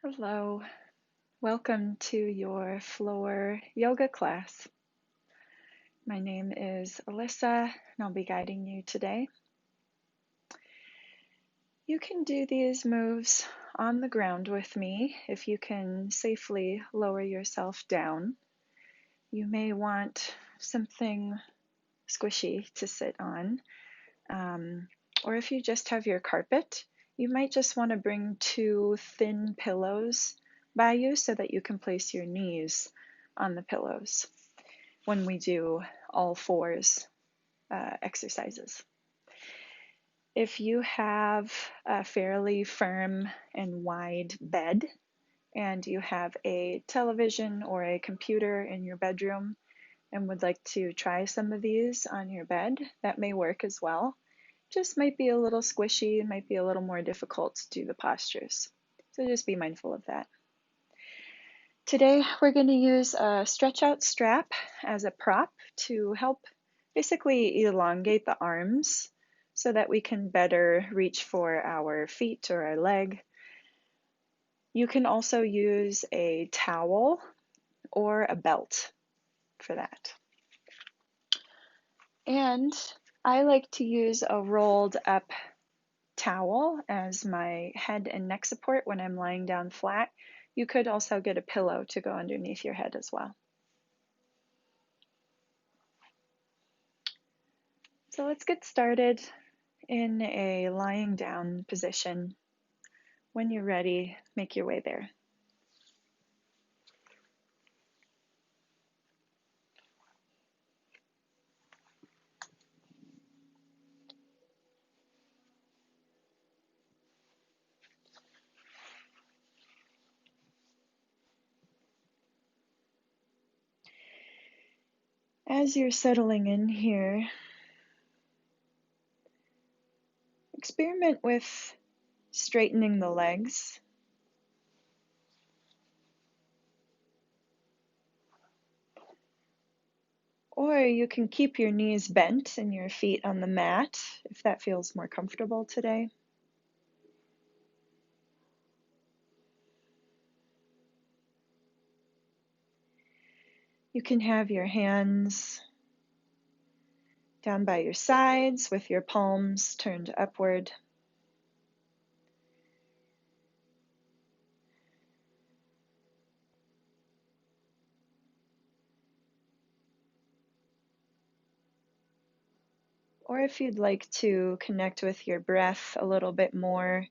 Hello, welcome to your floor yoga class. My name is Alyssa and I'll be guiding you today. You can do these moves on the ground with me if you can safely lower yourself down. You may want something squishy to sit on, or if you just have your carpet, you might just want to bring two thin pillows by you so that you can place your knees on the pillows when we do all fours exercises. If you have a fairly firm and wide bed and you have a television or a computer in your bedroom and would like to try some of these on your bed, that may work as well. Just might be a little squishy, it might be a little more difficult to do the postures. So just be mindful of that. Today we're going to use a stretch out strap as a prop to help basically elongate the arms so that we can better reach for our feet or our leg. You can also use a towel or a belt for that. And I like to use a rolled up towel as my head and neck support when I'm lying down flat. You could also get a pillow to go underneath your head as well. So let's get started in a lying down position. When you're ready, make your way there. As you're settling in here, experiment with straightening the legs. Or you can keep your knees bent and your feet on the mat if that feels more comfortable today. You can have your hands down by your sides with your palms turned upward. Or if you'd like to connect with your breath a little bit more,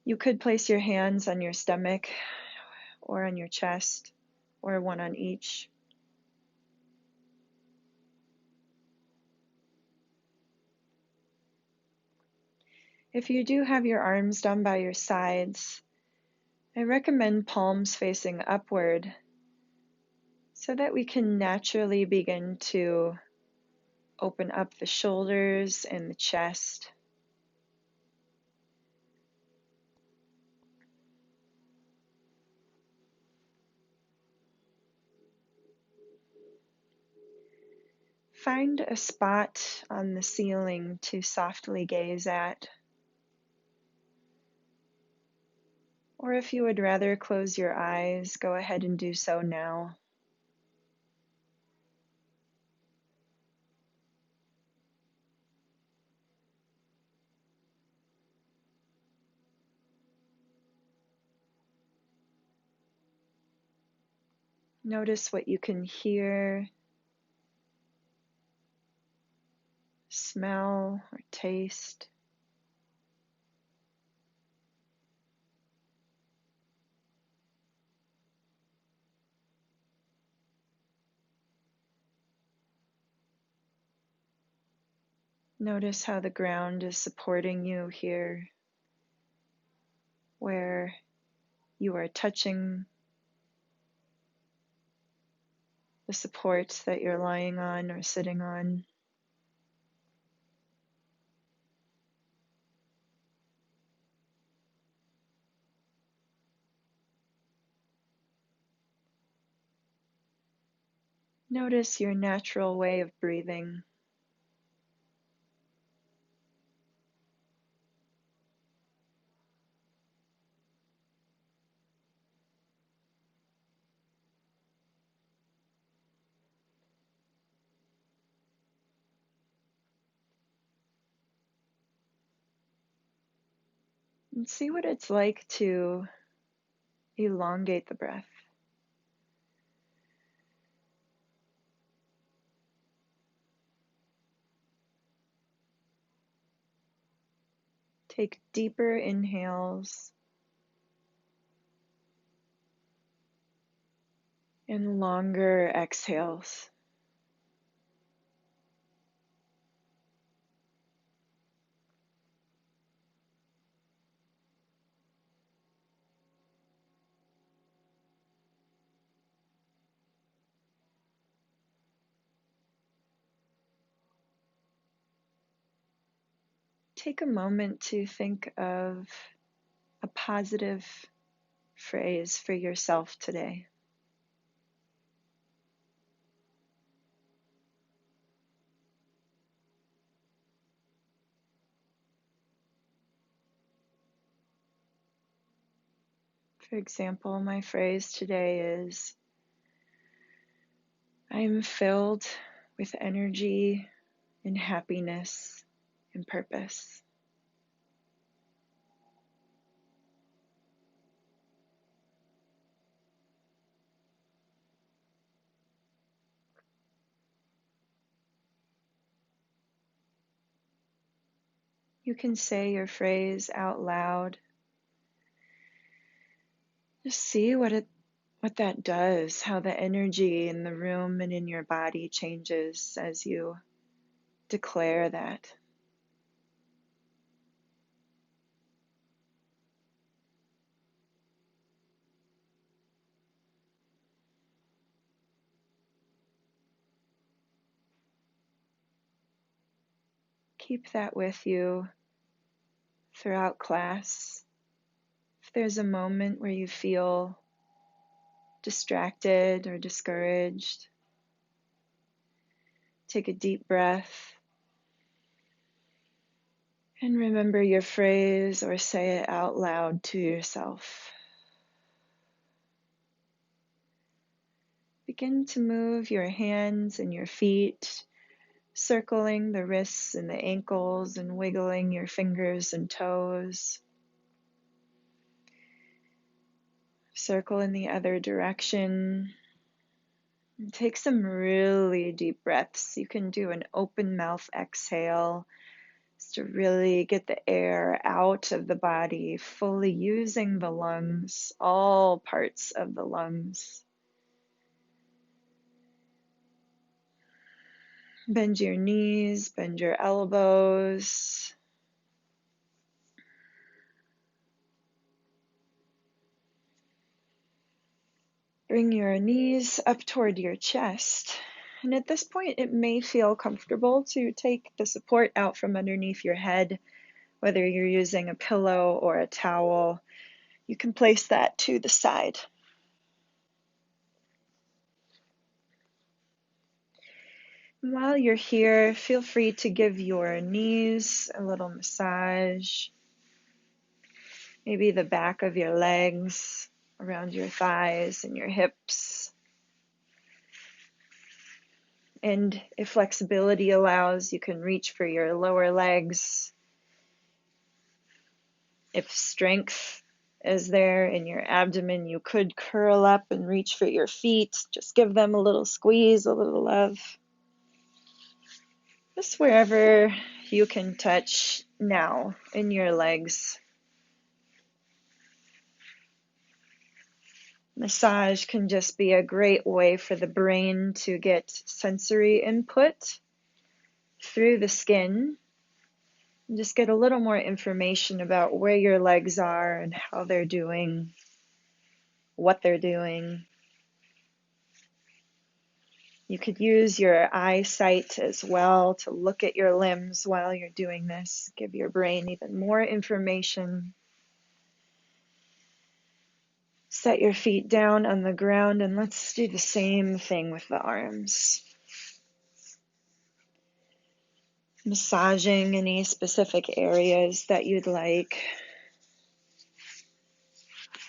you could place your hands on your stomach or on your chest, or one on each. If you do have your arms down by your sides, I recommend palms facing upward so that we can naturally begin to open up the shoulders and the chest. Find a spot on the ceiling to softly gaze at. Or if you would rather close your eyes, go ahead and do so now. Notice what you can hear, smell, or taste. Notice how the ground is supporting you here, where you are touching the support that you're lying on or sitting on. Notice your natural way of breathing. And see what it's like to elongate the breath. Take deeper inhales and longer exhales. Take a moment to think of a positive phrase for yourself today. For example, my phrase today is, I am filled with energy and happiness and purpose. You can say your phrase out loud. Just see what that does, how the energy in the room and in your body changes as you declare that. Keep that with you throughout class. If there's a moment where you feel distracted or discouraged, take a deep breath and remember your phrase or say it out loud to yourself. Begin to move your hands and your feet, circling the wrists and the ankles and wiggling your fingers and toes. Circle in the other direction. And take some really deep breaths. You can do an open mouth exhale just to really get the air out of the body, fully using the lungs, all parts of the lungs. Bend your knees, bend your elbows. Bring your knees up toward your chest. And at this point, it may feel comfortable to take the support out from underneath your head, whether you're using a pillow or a towel. You can place that to the side. While you're here, feel free to give your knees a little massage. Maybe the back of your legs, around your thighs and your hips. And if flexibility allows, you can reach for your lower legs. If strength is there in your abdomen, you could curl up and reach for your feet. Just give them a little squeeze, a little love. Just wherever you can touch now in your legs. Massage can just be a great way for the brain to get sensory input through the skin. And just get a little more information about where your legs are and how they're doing, what they're doing. You could use your eyesight as well to look at your limbs while you're doing this. Give your brain even more information. Set your feet down on the ground and let's do the same thing with the arms. Massaging any specific areas that you'd like.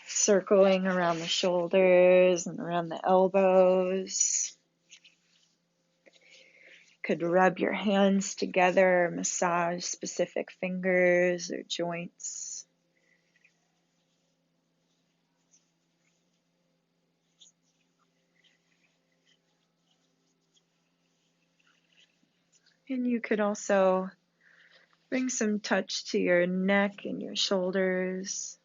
Circling around the shoulders and around the elbows. Could rub your hands together, massage specific fingers or joints. And you could also bring some touch to your neck and your shoulders.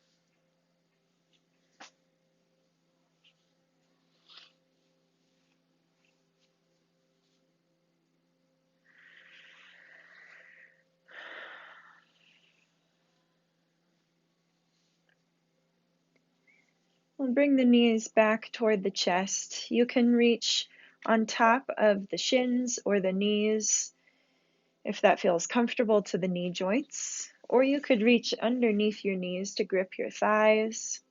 And bring the knees back toward the chest. You can reach on top of the shins or the knees if that feels comfortable to the knee joints, or you could reach underneath your knees to grip your thighs.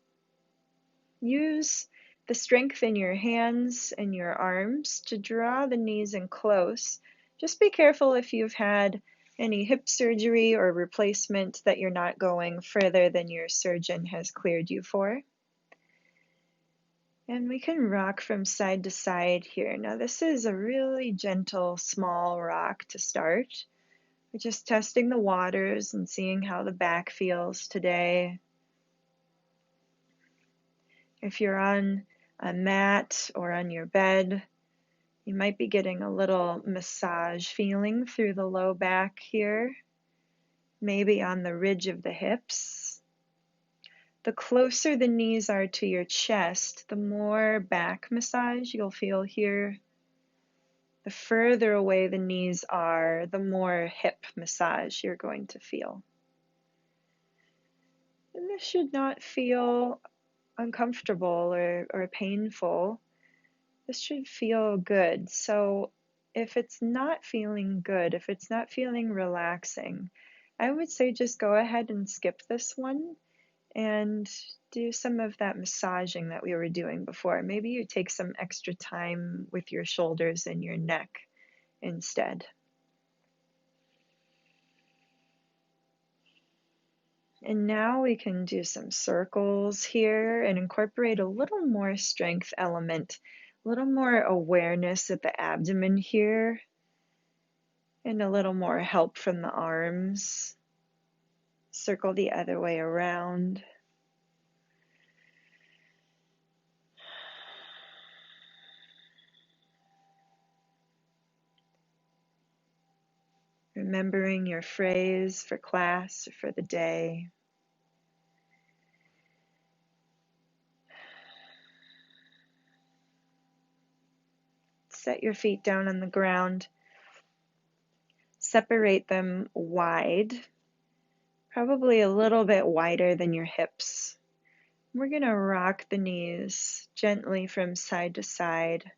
Use the strength in your hands and your arms to draw the knees in close. Just be careful if you've had any hip surgery or replacement that you're not going further than your surgeon has cleared you for. And we can rock from side to side here. Now this is a really gentle, small rock to start. We're just testing the waters and seeing how the back feels today. If you're on a mat or on your bed, you might be getting a little massage feeling through the low back here, maybe on the ridge of the hips. The closer the knees are to your chest, the more back massage you'll feel here. The further away the knees are, the more hip massage you're going to feel. And this should not feel uncomfortable or painful. This should feel good. So if it's not feeling good, if it's not feeling relaxing, I would say just go ahead and skip this one and do some of that massaging that we were doing before. Maybe you take some extra time with your shoulders and your neck instead. And now we can do some circles here and incorporate a little more strength element, a little more awareness at the abdomen here, and a little more help from the arms. Circle the other way around. Remembering your phrase for class or for the day. Set your feet down on the ground. Separate them wide, probably a little bit wider than your hips. We're going to rock the knees gently from side to side.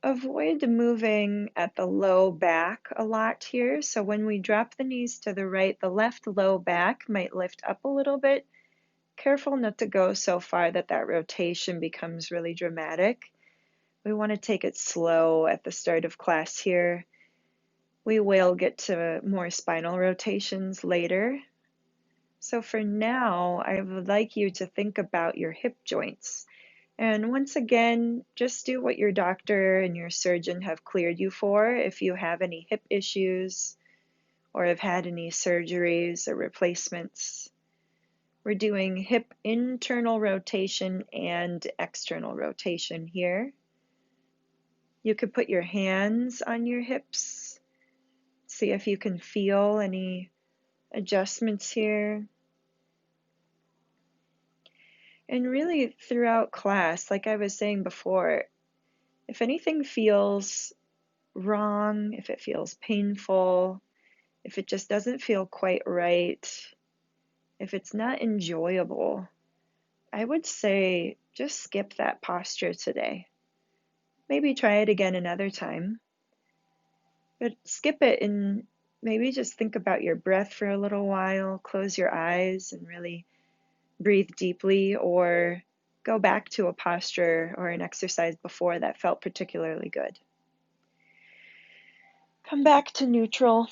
Avoid moving at the low back a lot here. So when we drop the knees to the right, the left low back might lift up a little bit. Careful not to go so far that that rotation becomes really dramatic. We want to take it slow at the start of class here. We will get to more spinal rotations later. So for now, I would like you to think about your hip joints. And once again, just do what your doctor and your surgeon have cleared you for. If you have any hip issues or have had any surgeries or replacements, we're doing hip internal rotation and external rotation here. You could put your hands on your hips. See if you can feel any adjustments here. And really throughout class, like I was saying before, if anything feels wrong, if it feels painful, if it just doesn't feel quite right, if it's not enjoyable, I would say just skip that posture today. Maybe try it again another time, but skip it and maybe just think about your breath for a little while, close your eyes and really breathe deeply, or go back to a posture or an exercise before that felt particularly good. Come back to neutral.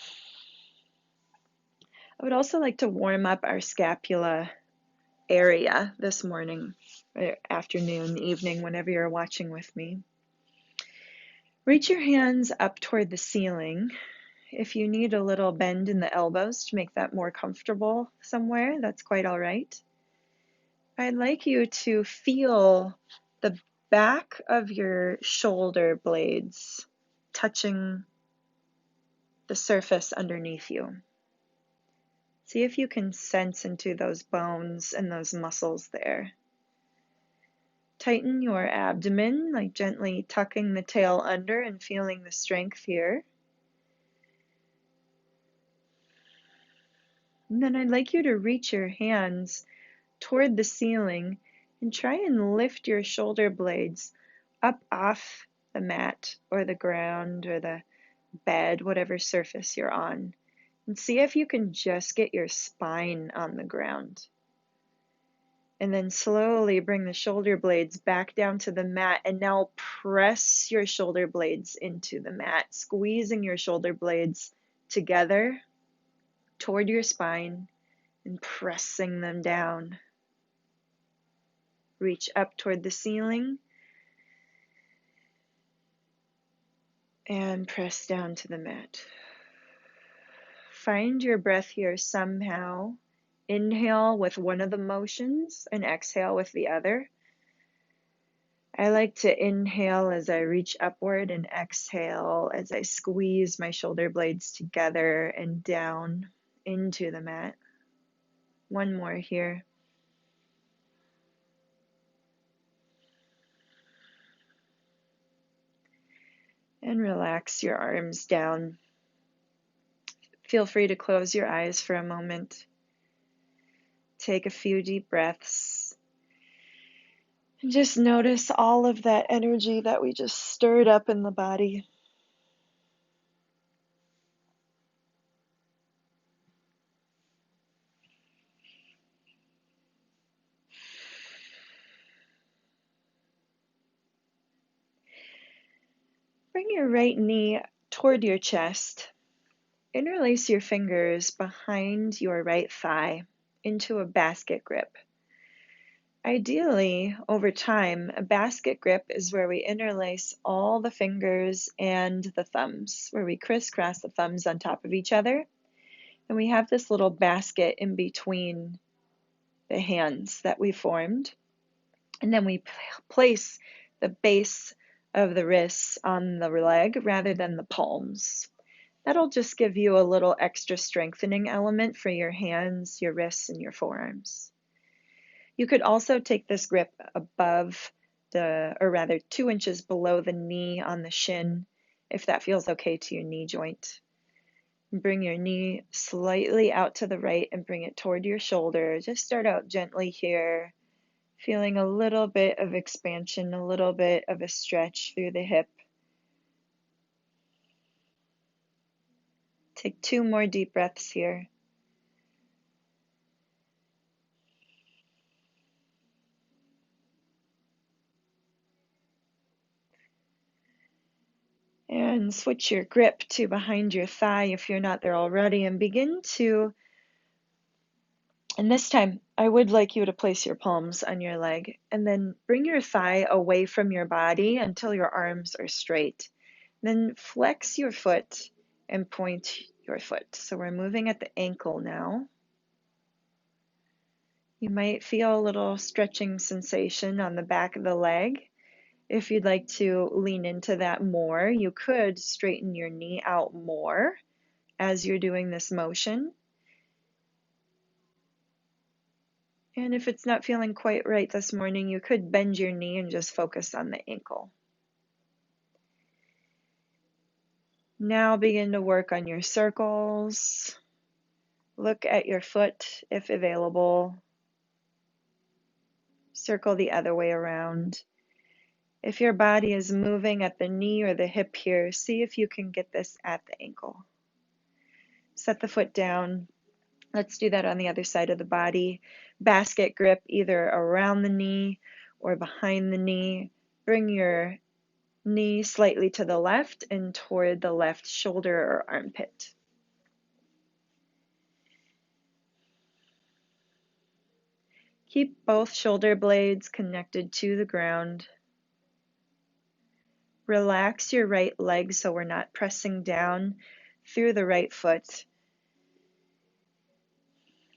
I would also like to warm up our scapula area this morning, or afternoon, evening, whenever you're watching with me. Reach your hands up toward the ceiling. If you need a little bend in the elbows to make that more comfortable somewhere, that's quite all right. I'd like you to feel the back of your shoulder blades touching the surface underneath you. See if you can sense into those bones and those muscles there. Tighten your abdomen, like gently tucking the tail under and feeling the strength here. And then I'd like you to reach your hands toward the ceiling and try and lift your shoulder blades up off the mat or the ground or the bed, whatever surface you're on. And see if you can just get your spine on the ground. And then slowly bring the shoulder blades back down to the mat, and now press your shoulder blades into the mat, squeezing your shoulder blades together toward your spine and pressing them down. Reach up toward the ceiling and press down to the mat. Find your breath here somehow. Inhale with one of the motions and exhale with the other. I like to inhale as I reach upward and exhale as I squeeze my shoulder blades together and down into the mat. One more here. And relax your arms down. Feel free to close your eyes for a moment. Take a few deep breaths. And just notice all of that energy that we just stirred up in the body. Bring your right knee toward your chest. Interlace your fingers behind your right thigh into a basket grip. Ideally, over time, a basket grip is where we interlace all the fingers and the thumbs, where we crisscross the thumbs on top of each other. And we have this little basket in between the hands that we formed. And then we place the base of the wrists on the leg rather than the palms. That'll just give you a little extra strengthening element for your hands, your wrists, and your forearms. You could also take this grip above or rather 2 inches below the knee on the shin, if that feels okay to your knee joint. Bring your knee slightly out to the right and bring it toward your shoulder. Just start out gently here, feeling a little bit of expansion, a little bit of a stretch through the hip. Take 2 more deep breaths here. And switch your grip to behind your thigh if you're not there already, and begin to, and this time I would like you to place your palms on your leg and then bring your thigh away from your body until your arms are straight. Then flex your foot and point your foot. So we're moving at the ankle now. You might feel a little stretching sensation on the back of the leg. If you'd like to lean into that more, you could straighten your knee out more as you're doing this motion. And if it's not feeling quite right this morning, you could bend your knee and just focus on the ankle. Now begin to work on your circles. Look at your foot if available. Circle the other way around. If your body is moving at the knee or the hip here, see if you can get this at the ankle. Set the foot down. Let's do that on the other side of the body. Basket grip either around the knee or behind the knee. Bring your knee slightly to the left and toward the left shoulder or armpit. Keep both shoulder blades connected to the ground. Relax your right leg so we're not pressing down through the right foot.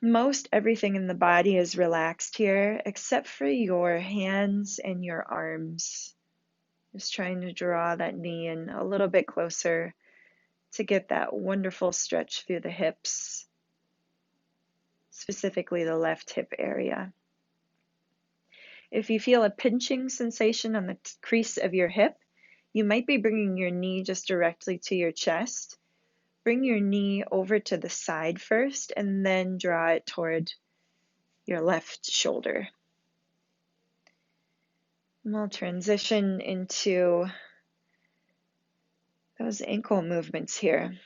Most everything in the body is relaxed here except for your hands and your arms. Just trying to draw that knee in a little bit closer to get that wonderful stretch through the hips, specifically the left hip area. If you feel a pinching sensation on the crease of your hip, you might be bringing your knee just directly to your chest. Bring your knee over to the side first and then draw it toward your left shoulder. And we'll transition into those ankle movements here.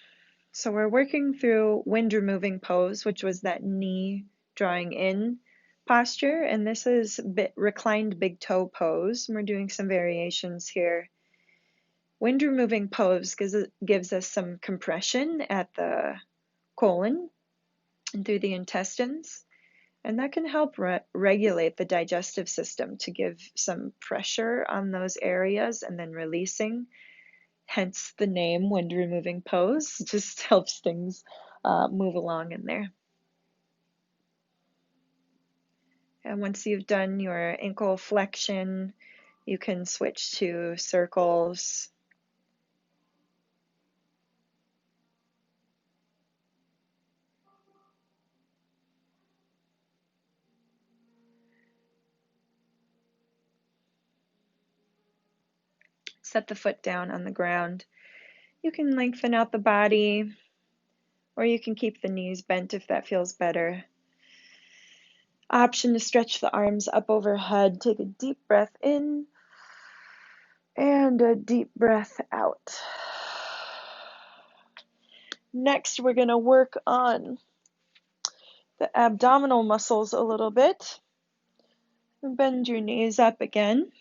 So we're working through wind removing pose, which was that knee drawing in posture, and this is reclined big toe pose. And we're doing some variations here. Wind removing pose gives us some compression at the colon and through the intestines, and that can help regulate the digestive system to give some pressure on those areas and then releasing. Hence the name wind removing pose, just helps things move along in there. And once you've done your ankle flexion, you can switch to circles. Set the foot down on the ground. You can lengthen out the body, or you can keep the knees bent if that feels better. Option to stretch the arms up overhead. Take a deep breath in and a deep breath out. Next, we're going to work on the abdominal muscles a little bit. Bend your knees up again.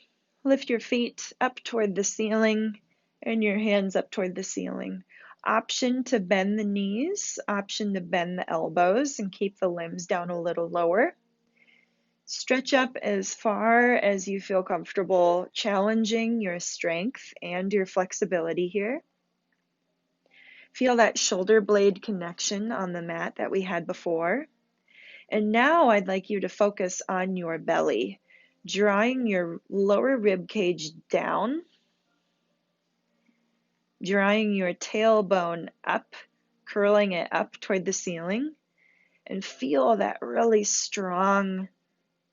Lift your feet up toward the ceiling and your hands up toward the ceiling. Option to bend the knees, option to bend the elbows and keep the limbs down a little lower. Stretch up as far as you feel comfortable, challenging your strength and your flexibility here. Feel that shoulder blade connection on the mat that we had before. And now I'd like you to focus on your belly, drawing your lower rib cage down, drawing your tailbone up, curling it up toward the ceiling, and feel that really strong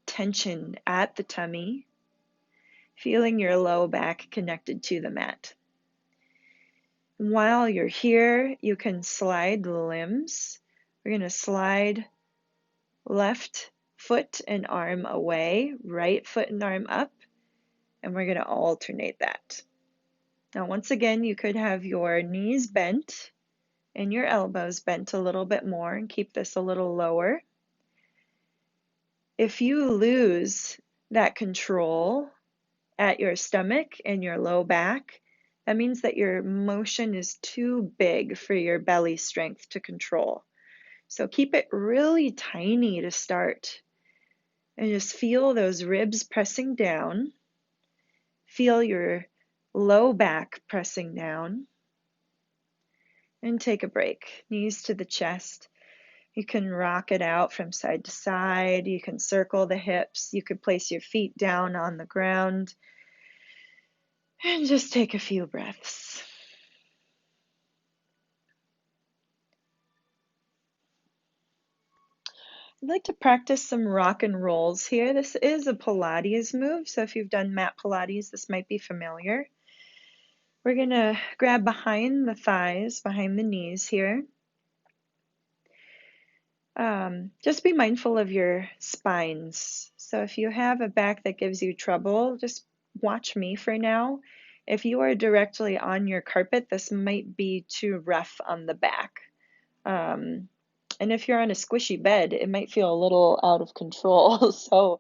tension at the tummy, feeling your low back connected to the mat. While you're here, you can slide the limbs. We're going to slide left foot and arm away, right foot and arm up, and we're going to alternate that. Now, once again, you could have your knees bent and your elbows bent a little bit more and keep this a little lower. If you lose that control at your stomach and your low back, that means that your motion is too big for your belly strength to control. So keep it really tiny to start. And just feel those ribs pressing down. Feel your low back pressing down. And take a break. Knees to the chest. You can rock it out from side to side. You can circle the hips. You could place your feet down on the ground. And just take a few breaths. I'd like to practice some rock and rolls here. This is a Pilates move, so if you've done mat Pilates, this might be familiar. We're going to grab behind the thighs, behind the knees here. Just be mindful of your spines. So if you have a back that gives you trouble, just watch me for now. If you are directly on your carpet, this might be too rough on the back. And if you're on a squishy bed, it might feel a little out of control. So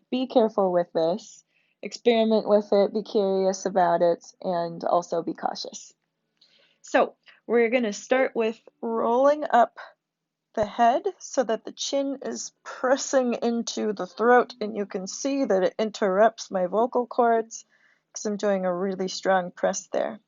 be careful with this. Experiment with it, be curious about it, and also be cautious. So we're going to start with rolling up the head so that the chin is pressing into the throat, and you can see that it interrupts my vocal cords because I'm doing a really strong press there.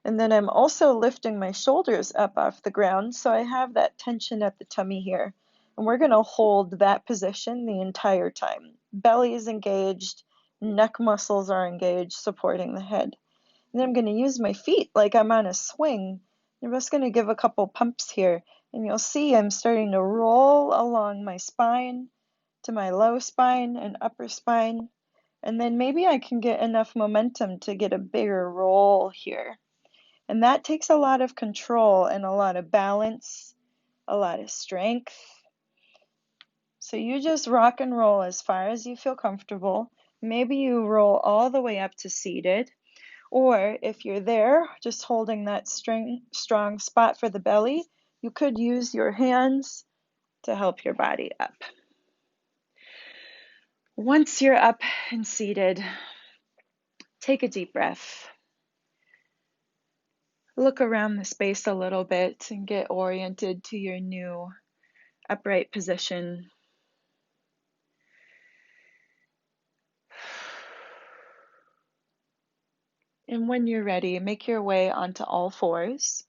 And then I'm also lifting my shoulders up off the ground, so I have that tension at the tummy here. And we're going to hold that position the entire time. Belly is engaged, neck muscles are engaged, supporting the head. And then I'm going to use my feet like I'm on a swing I'm just going to give a couple pumps here, and you'll see I'm starting to roll along my spine to my low spine and upper spine, and then maybe I can get enough momentum to get a bigger roll here. And that takes a lot of control and a lot of balance, a lot of strength. So you just rock and roll as far as you feel comfortable. Maybe you roll all the way up to seated, or if you're there, just holding that strong spot for the belly, you could use your hands to help your body up. Once you're up and seated, take a deep breath. Look around the space a little bit and get oriented to your new upright position. And when you're ready, make your way onto all fours.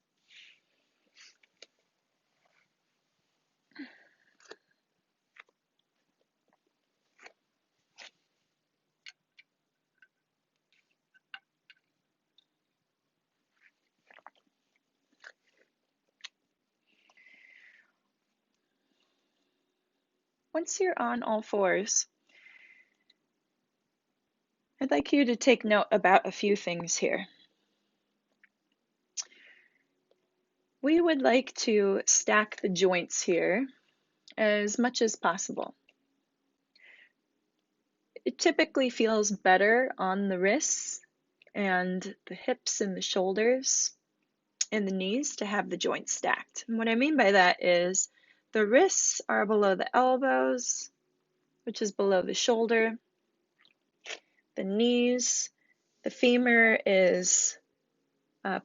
Once you're on all fours, I'd like you to take note about a few things here. We would like to stack the joints here as much as possible. It typically feels better on the wrists and the hips and the shoulders and the knees to have the joints stacked. And what I mean by that is the wrists are below the elbows, which is below the shoulder. The knees, the femur is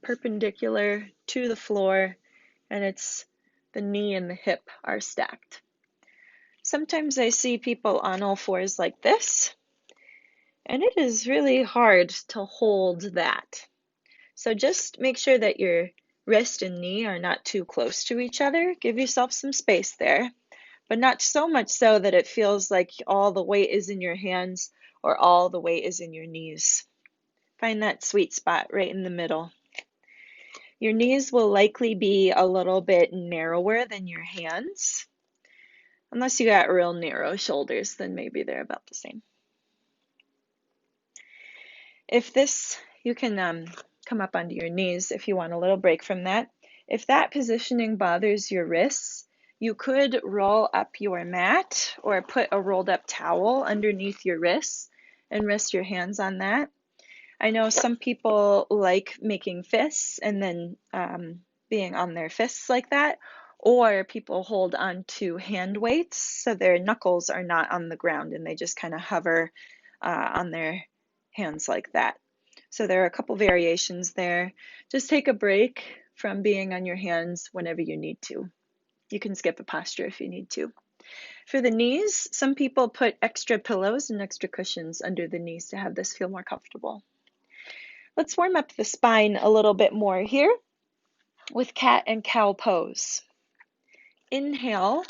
perpendicular to the floor, and it's the knee and the hip are stacked. Sometimes I see people on all fours like this, and it is really hard to hold that. So just make sure that your wrist and knee are not too close to each other. Give yourself some space there, but not so much so that it feels like all the weight is in your hands or all the weight is in your knees. Find that sweet spot right in the middle. Your knees will likely be a little bit narrower than your hands. Unless you got real narrow shoulders, then maybe they're about the same. If this, you can come up onto your knees if you want a little break from that. If that positioning bothers your wrists, you could roll up your mat or put a rolled up towel underneath your wrists and rest your hands on that. I know some people like making fists and then being on their fists like that, or people hold on to hand weights so their knuckles are not on the ground and they just kind of hover on their hands like that. So there are a couple variations there. Just take a break from being on your hands whenever you need to. You can skip a posture if you need to. For the knees, some people put extra pillows and extra cushions under the knees to have this feel more comfortable. Let's warm up the spine a little bit more here with cat and cow pose. Inhale,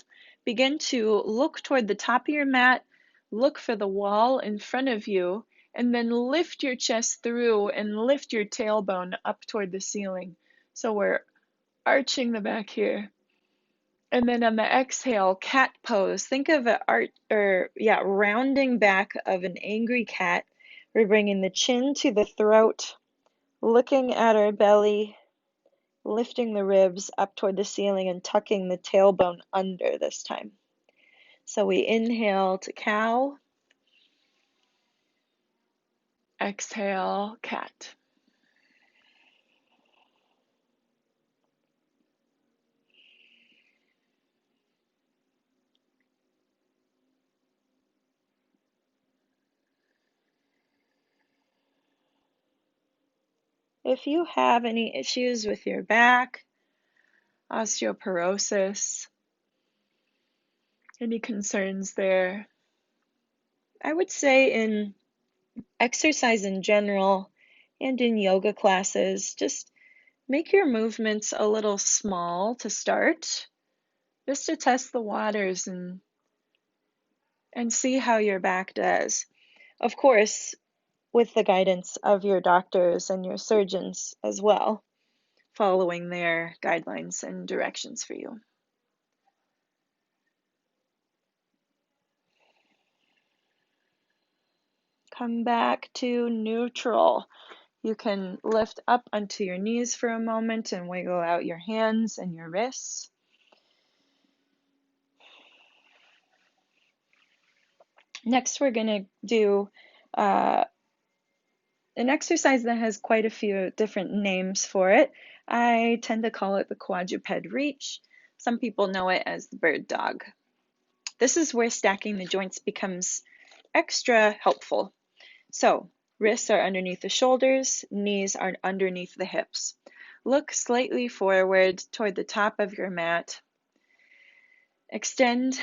begin to look toward the top of your mat, look for the wall in front of you, and then lift your chest through and lift your tailbone up toward the ceiling. So we're arching the back here. And then on the exhale, cat pose. Think of a rounding back of an angry cat. We're bringing the chin to the throat, looking at our belly, lifting the ribs up toward the ceiling and tucking the tailbone under this time. So we inhale to cow, exhale, cat. If you have any issues with your back, osteoporosis, any concerns there, I would say in exercise in general and in yoga classes, just make your movements a little small to start, just to test the waters and see how your back does. Of course, with the guidance of your doctors and your surgeons as well. following their guidelines and directions for you. Come back to neutral. You can lift up onto your knees for a moment and wiggle out your hands and your wrists. Next, we're going to do an exercise that has quite a few different names for it. I tend to call it the quadruped reach. Some people know it as the bird dog. This is where stacking the joints becomes extra helpful. So, wrists are underneath the shoulders, knees are underneath the hips. Look slightly forward toward the top of your mat. Extend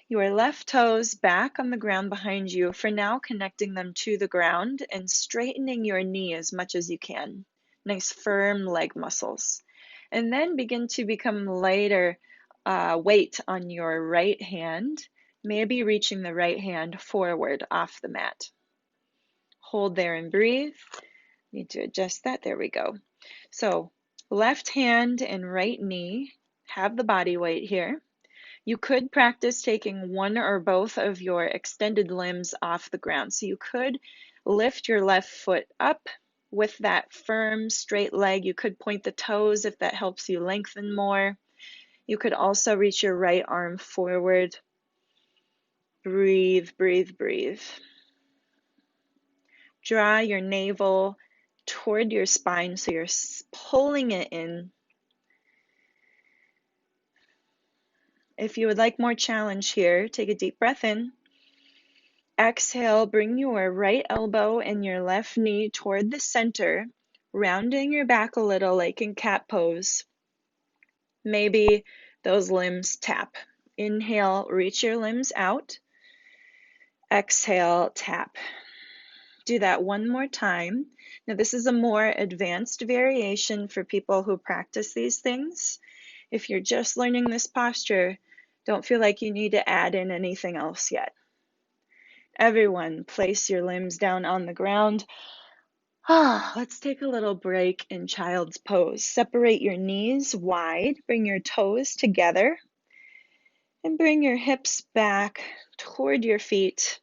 your left toes back on the ground behind you, for now connecting them to the ground and straightening your knee as much as you can. Nice firm leg muscles. And then begin to become lighter weight on your right hand, maybe reaching the right hand forward off the mat. Hold there and breathe. Need to adjust that. There we go. So left hand and right knee have the body weight here. You could practice taking one or both of your extended limbs off the ground. So you could lift your left foot up with that firm, straight leg. You could point the toes if that helps you lengthen more. You could also reach your right arm forward. Breathe, breathe, breathe. Draw your navel toward your spine so you're pulling it in. If you would like more challenge here, take a deep breath in. Exhale, bring your right elbow and your left knee toward the center, rounding your back a little like in cat pose. Maybe those limbs tap. Inhale, reach your limbs out. Exhale, tap. Do that one more time. Now, this is a more advanced variation for people who practice these things. If you're just learning this posture, don't feel like you need to add in anything else yet. Everyone, place your limbs down on the ground. Let's take a little break in child's pose. Separate your knees wide, bring your toes together, and bring your hips back toward your feet.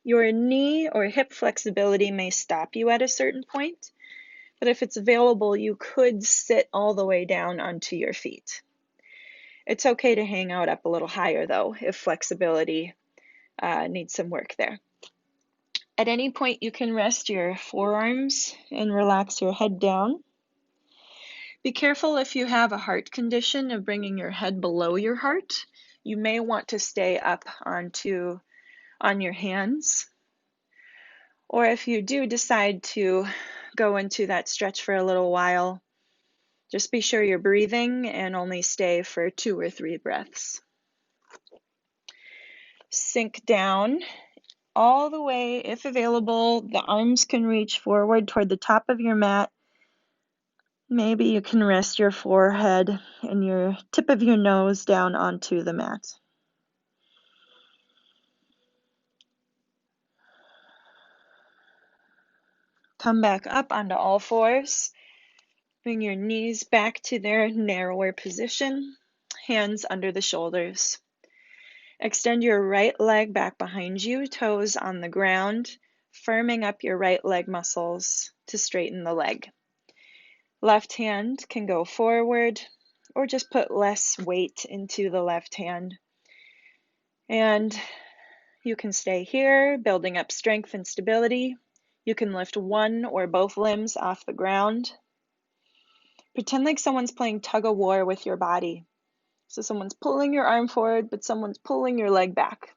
Your knee or hip flexibility may stop you at a certain point, but if it's available, you could sit all the way down onto your feet. It's okay to hang out up a little higher, though, if flexibility needs some work there. At any point, you can rest your forearms and relax your head down. Be careful if you have a heart condition of bringing your head below your heart. You may want to stay up on your hands. Or if you do decide to go into that stretch for a little while, just be sure you're breathing and only stay for 2 or 3 breaths. Sink down all the way, if available. The arms can reach forward toward the top of your mat. Maybe you can rest your forehead and your tip of your nose down onto the mat. Come back up onto all fours. Bring your knees back to their narrower position, hands under the shoulders. Extend your right leg back behind you, toes on the ground, firming up your right leg muscles to straighten the leg. Left hand can go forward or just put less weight into the left hand. And you can stay here, building up strength and stability. You can lift one or both limbs off the ground. Pretend like someone's playing tug of war with your body. So someone's pulling your arm forward, but someone's pulling your leg back.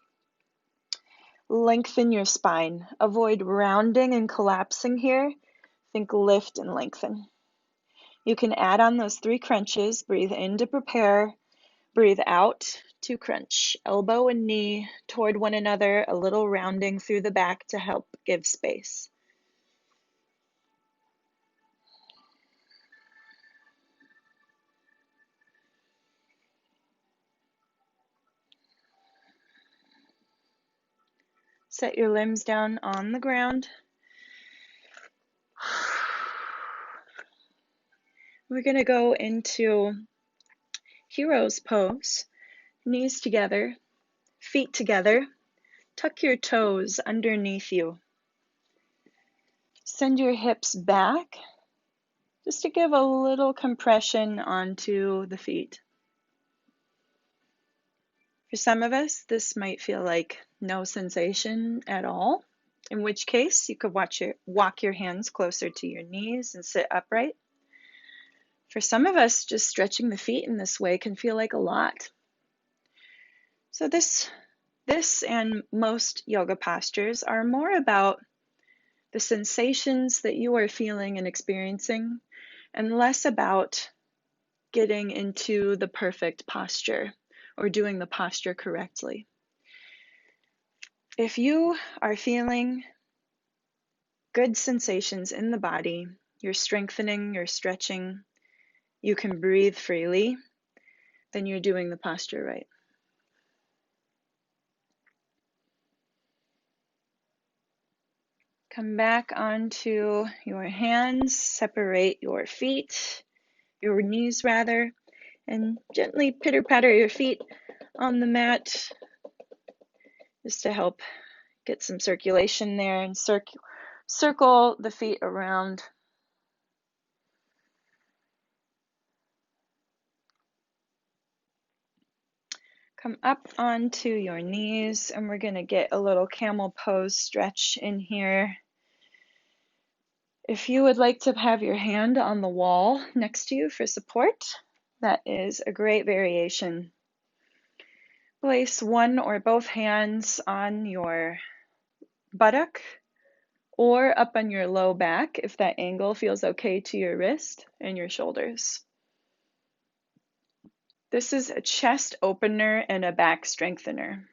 Lengthen your spine. Avoid rounding and collapsing here. Think lift and lengthen. You can add on those 3 crunches. Breathe in to prepare. Breathe out to crunch. Elbow and knee toward one another, a little rounding through the back to help give space. Set your limbs down on the ground. We're going to go into hero's pose, knees together, feet together. Tuck your toes underneath you. Send your hips back just to give a little compression onto the feet. For some of us, this might feel like no sensation at all, in which case you could walk your hands closer to your knees and sit upright. For some of us, just stretching the feet in this way can feel like a lot. So this and most yoga postures are more about the sensations that you are feeling and experiencing, and less about getting into the perfect posture or doing the posture correctly. If you are feeling good sensations in the body, you're strengthening, you're stretching, you can breathe freely, then you're doing the posture right. Come back onto your hands, separate your feet, your knees rather, and gently pitter-patter your feet on the mat just to help get some circulation there, and circle the feet around. Come up onto your knees, and we're going to get a little camel pose stretch in here. If you would like to have your hand on the wall next to you for support, that is a great variation. Place one or both hands on your buttock or up on your low back if that angle feels okay to your wrist and your shoulders. This is a chest opener and a back strengthener.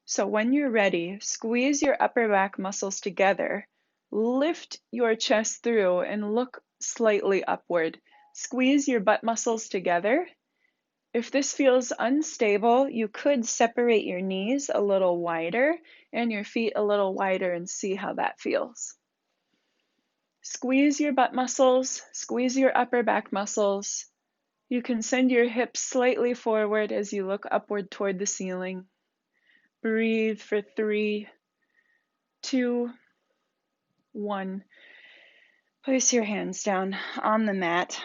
So when you're ready, squeeze your upper back muscles together, lift your chest through and look slightly upward. Squeeze your butt muscles together. If this feels unstable, you could separate your knees a little wider and your feet a little wider and see how that feels. Squeeze your butt muscles, squeeze your upper back muscles. You can send your hips slightly forward as you look upward toward the ceiling. Breathe for 3, 2, 1. Place your hands down on the mat.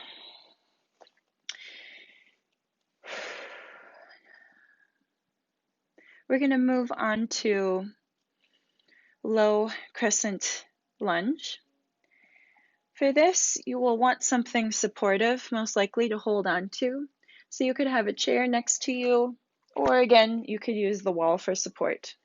We're going to move on to low crescent lunge. For this, you will want something supportive, most likely to hold on to. So you could have a chair next to you, or again, you could use the wall for support.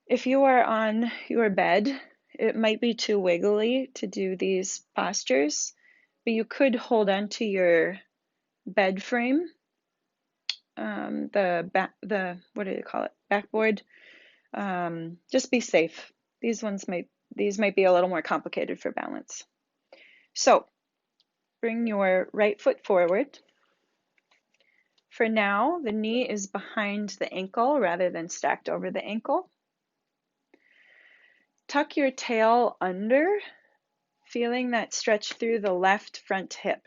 If you are on your bed, it might be too wiggly to do these postures, but you could hold on to your bed frame, what do you call it? Backboard. Just be safe. These might be a little more complicated for balance. So bring your right foot forward. For now, the knee is behind the ankle rather than stacked over the ankle. Tuck your tail under, feeling that stretch through the left front hip.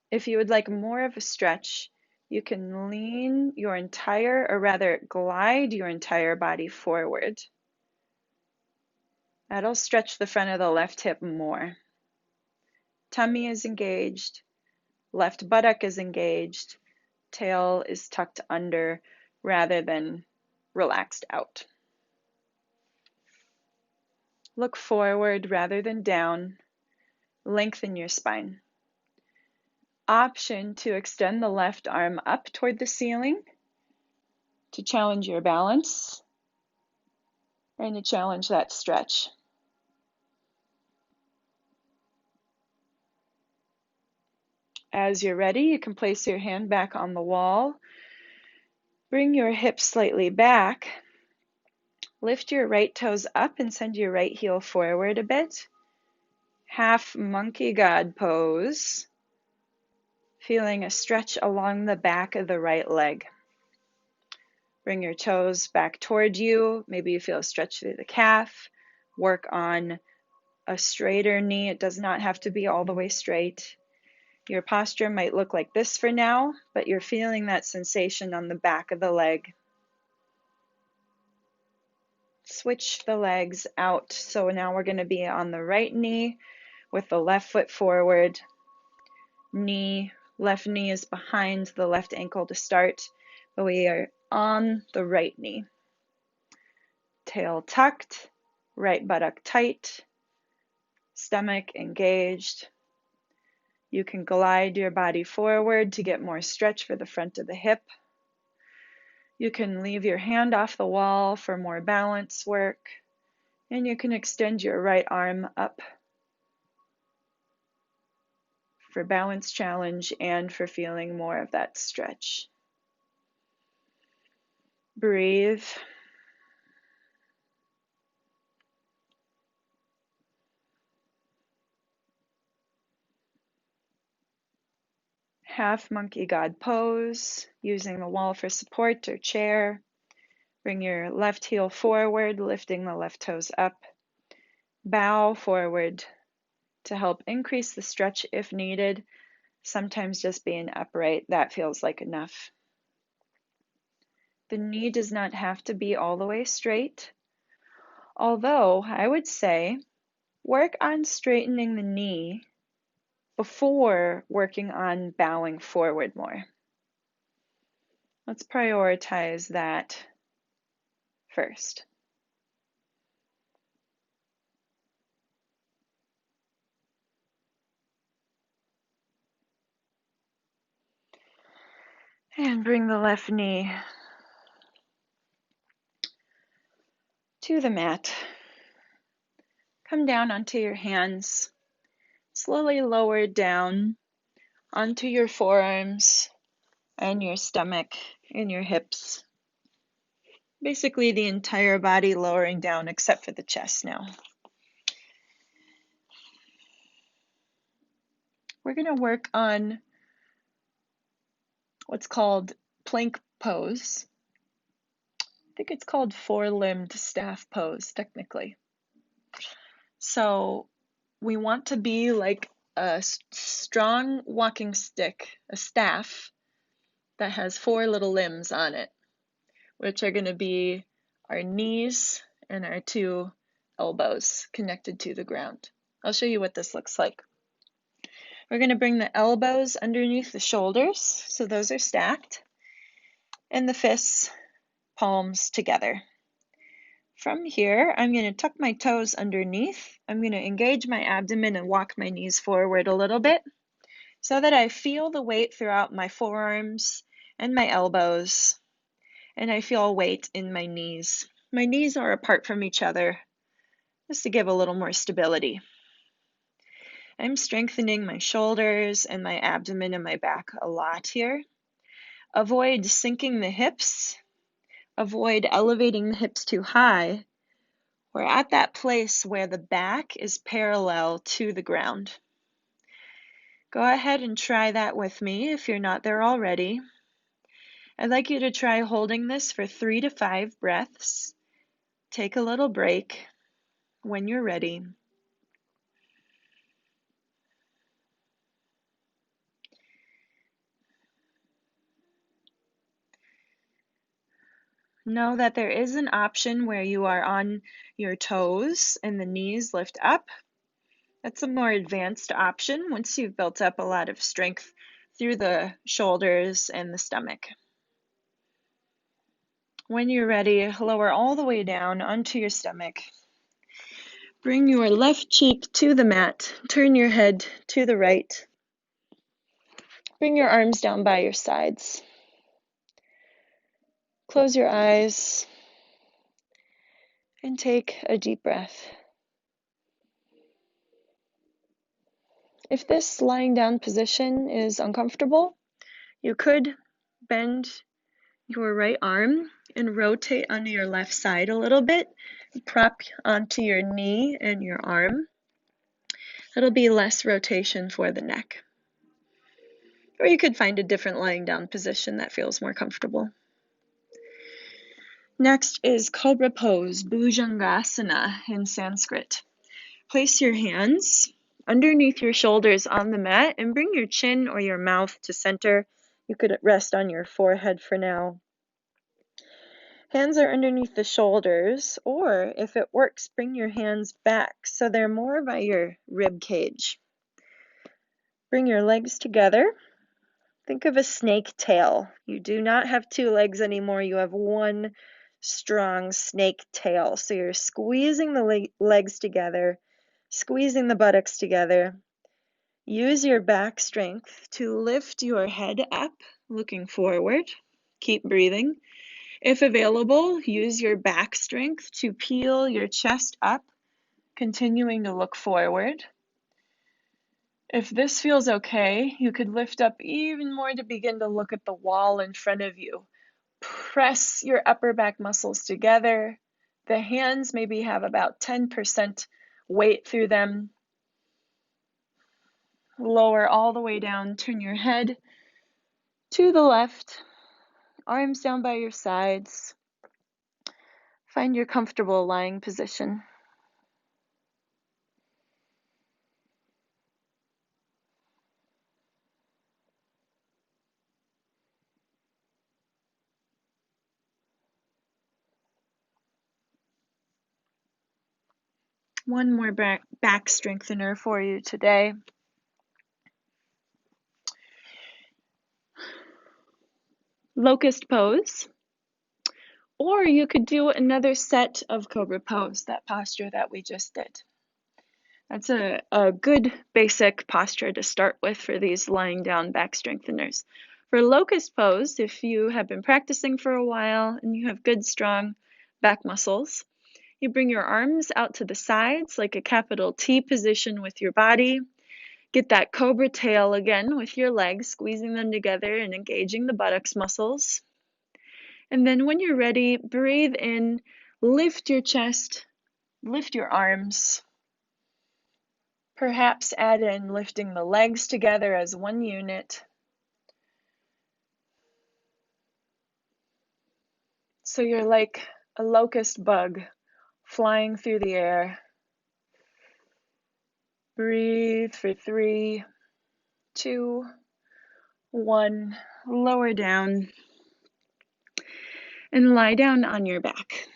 If you would like more of a stretch, you can lean your entire, or rather glide your entire body forward. That'll stretch the front of the left hip more. Tummy is engaged, left buttock is engaged, tail is tucked under rather than relaxed out. Look forward rather than down. Lengthen your spine. Option to extend the left arm up toward the ceiling to challenge your balance and to challenge that stretch. As you're ready, you can place your hand back on the wall. Bring your hips slightly back. Lift your right toes up and send your right heel forward a bit. Half monkey god pose. Feeling a stretch along the back of the right leg. Bring your toes back toward you. Maybe you feel a stretch through the calf. Work on a straighter knee. It does not have to be all the way straight. Your posture might look like this for now, but you're feeling that sensation on the back of the leg. Switch the legs out. So now we're going to be on the right knee with the left foot forward. Left knee is behind the left ankle to start, but we are on the right knee. Tail tucked, right buttock tight, stomach engaged. You can glide your body forward to get more stretch for the front of the hip. You can leave your hand off the wall for more balance work, and you can extend your right arm up for balance challenge and for feeling more of that stretch. Breathe. Half monkey god pose, using the wall for support or chair. Bring your left heel forward, lifting the left toes up. Bow forward to help increase the stretch if needed. Sometimes just being upright, that feels like enough. The knee does not have to be all the way straight, although I would say work on straightening the knee before working on bowing forward more. Let's prioritize that first. And bring the left knee to the mat. Come down onto your hands. Slowly lower down onto your forearms and your stomach and your hips. Basically the entire body lowering down except for the chest now. We're going to work on what's called plank pose. I think it's called four-limbed staff pose, technically. So we want to be like a strong walking stick, a staff that has four little limbs on it, which are going to be our knees and our two elbows connected to the ground. I'll show you what this looks like. We're going to bring the elbows underneath the shoulders, so those are stacked, and the fists, palms together. From here, I'm going to tuck my toes underneath. I'm going to engage my abdomen and walk my knees forward a little bit so that I feel the weight throughout my forearms and my elbows, and I feel weight in my knees. My knees are apart from each other just to give a little more stability. I'm strengthening my shoulders and my abdomen and my back a lot here. Avoid sinking the hips. Avoid elevating the hips too high. We're at that place where the back is parallel to the ground. Go ahead and try that with me if you're not there already. I'd like you to try holding this for 3 to 5 breaths. Take a little break when you're ready. Know that there is an option where you are on your toes and the knees lift up. That's a more advanced option once you've built up a lot of strength through the shoulders and the stomach. When you're ready, lower all the way down onto your stomach. Bring your left cheek to the mat. Turn your head to the right. Bring your arms down by your sides. Close your eyes and take a deep breath. If this lying down position is uncomfortable, you could bend your right arm and rotate onto your left side a little bit. Prop onto your knee and your arm. It'll be less rotation for the neck. Or you could find a different lying down position that feels more comfortable. Next is Cobra Pose, Bhujangasana in Sanskrit. Place your hands underneath your shoulders on the mat and bring your chin or your mouth to center. You could rest on your forehead for now. Hands are underneath the shoulders, or if it works, bring your hands back so they're more by your rib cage. Bring your legs together. Think of a snake tail. You do not have two legs anymore. You have one strong snake tail. So you're squeezing the legs together, squeezing the buttocks together. Use your back strength to lift your head up, looking forward. Keep breathing. If available, use your back strength to peel your chest up, continuing to look forward. If this feels okay, you could lift up even more to begin to look at the wall in front of you. Press your upper back muscles together. The hands maybe have about 10% weight through them. Lower all the way down. Turn your head to the left. Arms down by your sides. Find your comfortable lying position. One more back strengthener for you today. Locust pose. Or you could do another set of cobra pose, that posture that we just did. That's a good basic posture to start with for these lying down back strengtheners. For locust pose, if you have been practicing for a while and you have good strong back muscles, you bring your arms out to the sides like a capital T position with your body. Get that cobra tail again with your legs, squeezing them together and engaging the buttocks muscles. And then when you're ready, breathe in, lift your chest, lift your arms. Perhaps add in lifting the legs together as one unit. So you're like a locust bug flying through the air. Breathe for 3, 2, 1. Lower down and lie down on your back.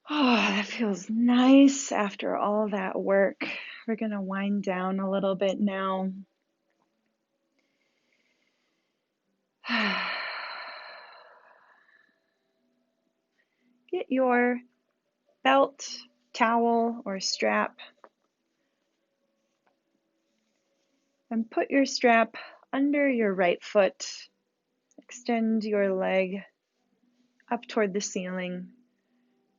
Oh, that feels nice after all that work. We're going to wind down a little bit now. Get your belt, towel, or strap and put your strap under your right foot. Extend your leg up toward the ceiling.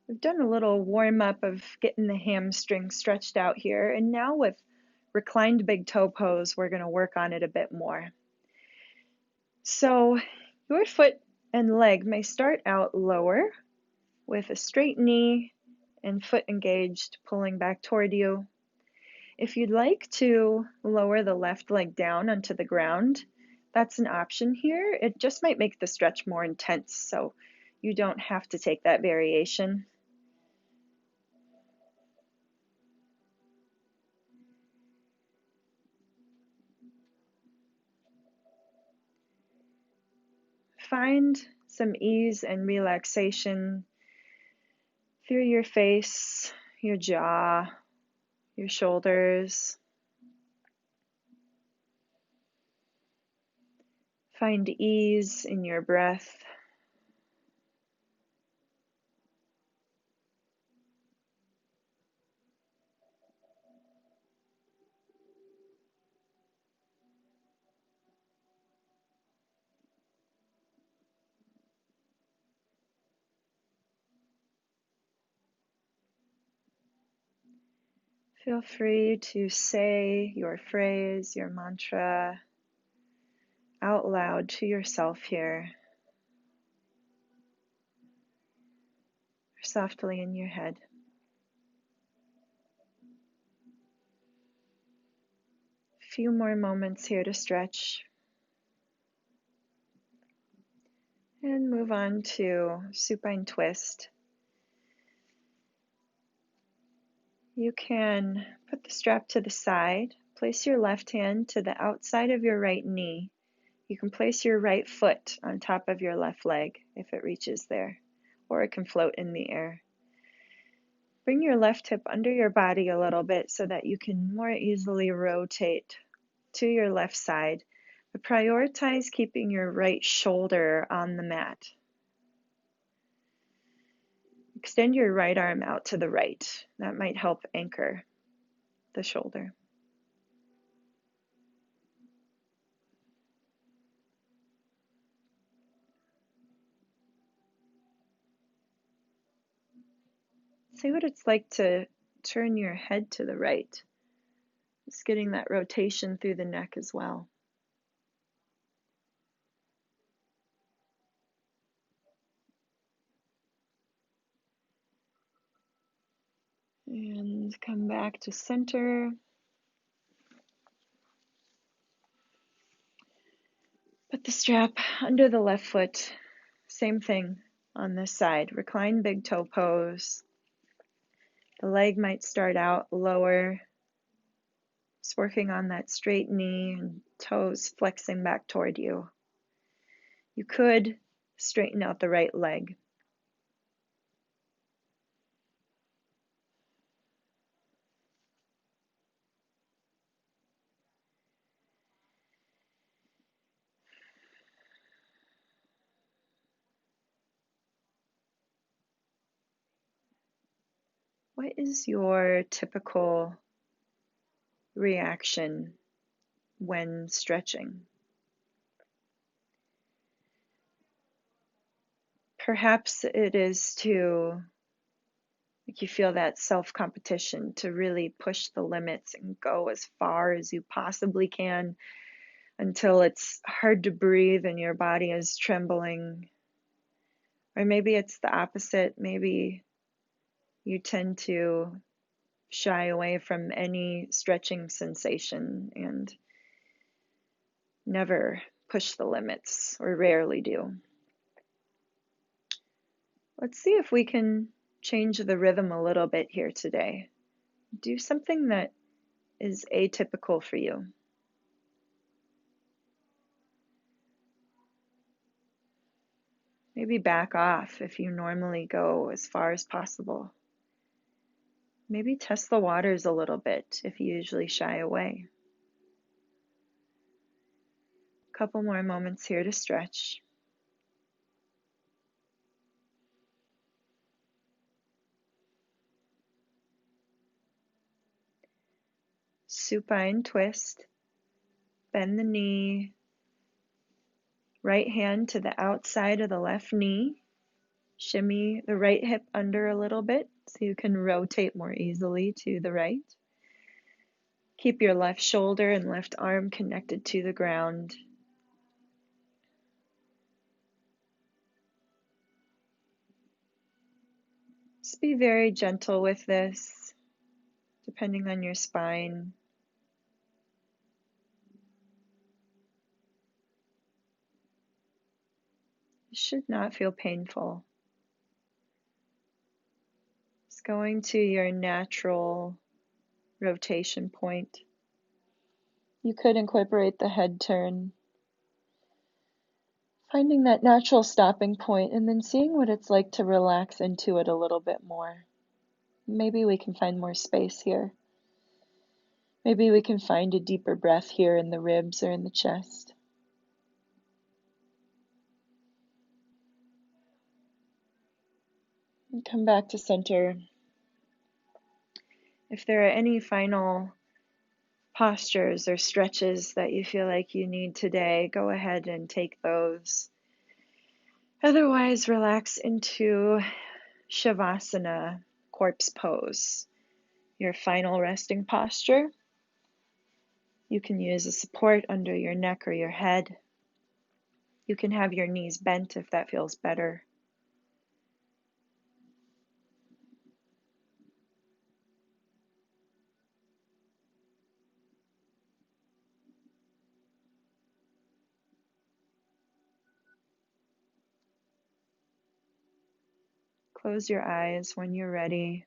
We've done a little warm-up of getting the hamstring stretched out here, and now with reclined big toe pose, we're going to work on it a bit more. So your foot and leg may start out lower with a straight knee and foot engaged, pulling back toward you. If you'd like to lower the left leg down onto the ground, that's an option here. It just might make the stretch more intense, so you don't have to take that variation. Find some ease and relaxation through your face, your jaw, your shoulders. Find ease in your breath. Feel free to say your phrase, your mantra out loud to yourself here, or softly in your head. few more moments here to stretch. And move on to supine twist. You can put the strap to the side, place your left hand to the outside of your right knee. You can place your right foot on top of your left leg if it reaches there, or it can float in the air. Bring your left hip under your body a little bit so that you can more easily rotate to your left side, but prioritize keeping your right shoulder on the mat. Extend your right arm out to the right. That might help anchor the shoulder. See what it's like to turn your head to the right. Just getting that rotation through the neck as well. And come back to center. Put the strap under the left foot. Same thing on this side. Recline big toe pose. The leg might start out lower. Just working on that straight knee and toes flexing back toward you. You could straighten out the right leg. What is your typical reaction when stretching? Perhaps it is to, like, you feel that self-competition to really push the limits and go as far as you possibly can until it's hard to breathe and your body is trembling. Or maybe it's the opposite. Maybe you tend to shy away from any stretching sensation and never push the limits, or rarely do. Let's see if we can change the rhythm a little bit here today. Do something that is atypical for you. Maybe back off if you normally go as far as possible. Maybe test the waters a little bit if you usually shy away. A couple more moments here to stretch. Supine twist. Bend the knee. Right hand to the outside of the left knee. Shimmy the right hip under a little bit so you can rotate more easily to the right. Keep your left shoulder and left arm connected to the ground. Just be very gentle with this, depending on your spine. It should not feel painful. Just going to your natural rotation point. You could incorporate the head turn, finding that natural stopping point and then seeing what it's like to relax into it a little bit more. Maybe we can find more space here. Maybe we can find a deeper breath here in the ribs or in the chest. And come back to center. If there are any final postures or stretches that you feel like you need today, go ahead and take those. Otherwise, relax into Shavasana, corpse pose, your final resting posture. You can use a support under your neck or your head. You can have your knees bent if that feels better. Close your eyes when you're ready.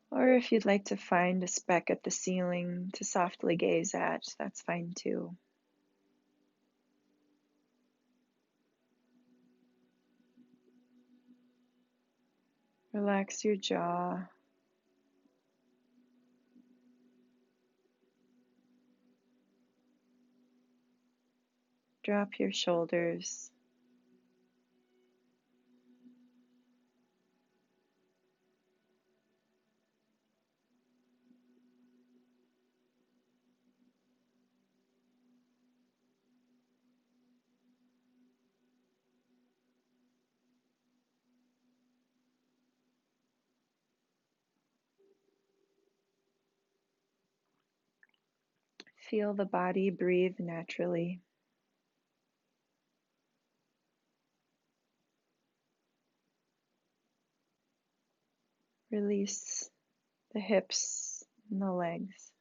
Or if you'd like to find a speck at the ceiling to softly gaze at, that's fine too. Relax your jaw. Drop your shoulders. Feel the body breathe naturally. Release the hips and the legs.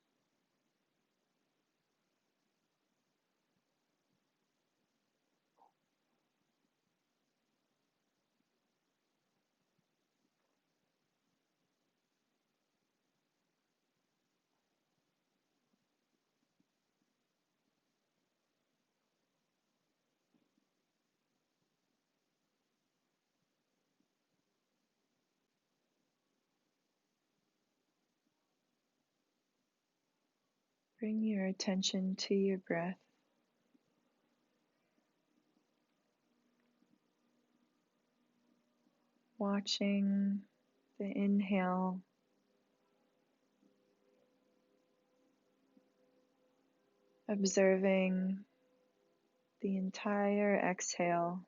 Bring your attention to your breath. Watching the inhale, observing the entire exhale.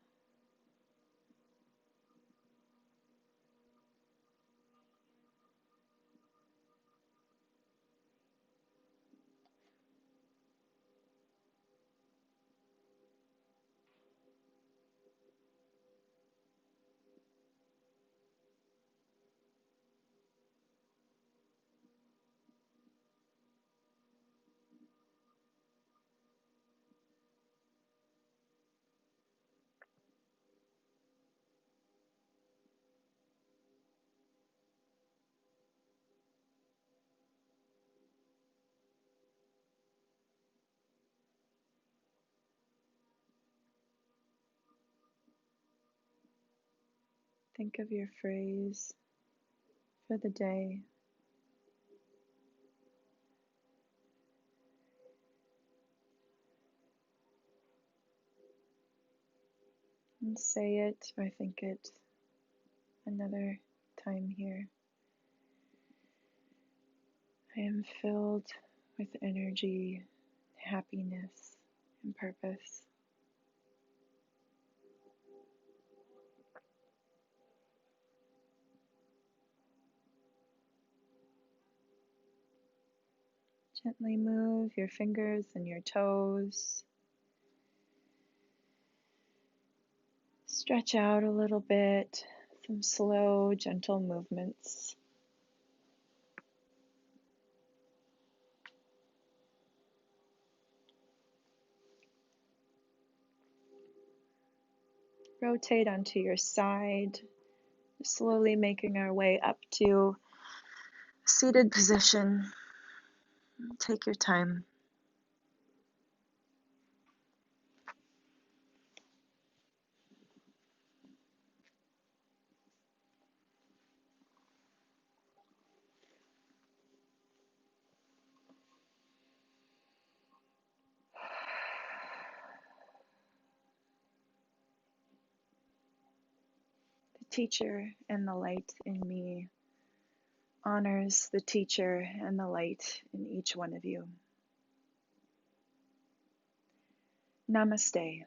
Think of your phrase for the day. And say it or think it another time here. I am filled with energy, happiness, and purpose. Gently move your fingers and your toes. Stretch out a little bit, some slow, gentle movements. Rotate onto your side, slowly making our way up to seated position. Take your time. The teacher and the light in me honors the teacher and the light in each one of you. Namaste.